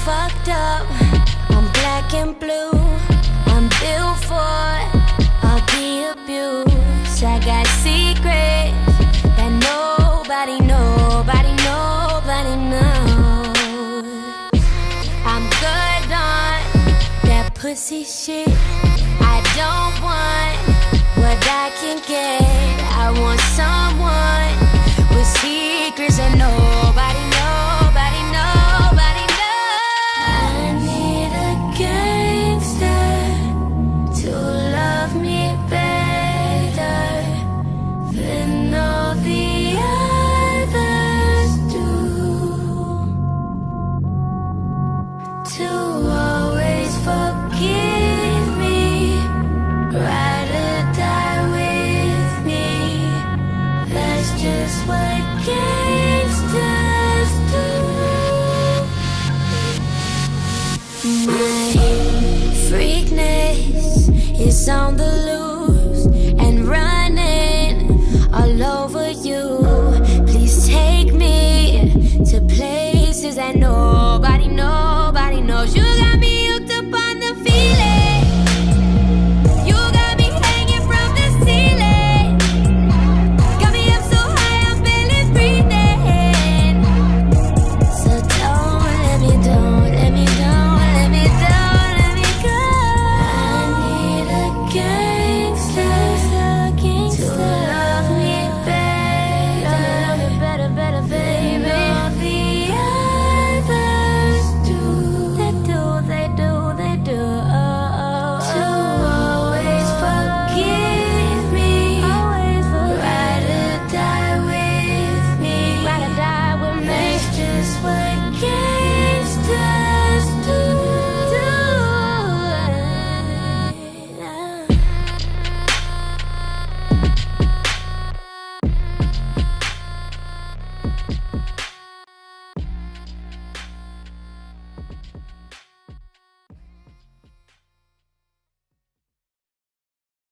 fucked up. I'm black and blue. I'm built for all the abuse. I got secrets that nobody knows. I'm good on that pussy shit. I don't want what I can get. I want someone with secrets that nobody knows. I need a gangster to love me better than all the others do. To always forgive me, ride or die with me. That's just what gangsters do. My freakness is on the loose and running all over you. Please take me to places that nobody knows. You got me hooked up on the feeling. You got me hanging from the ceiling. Got me up so high I'm barely breathing. So don't let me go. I need a gangster to love me better, baby. All the others do. They do. To always forgive me, ride or die with me. That's just what gangsters do.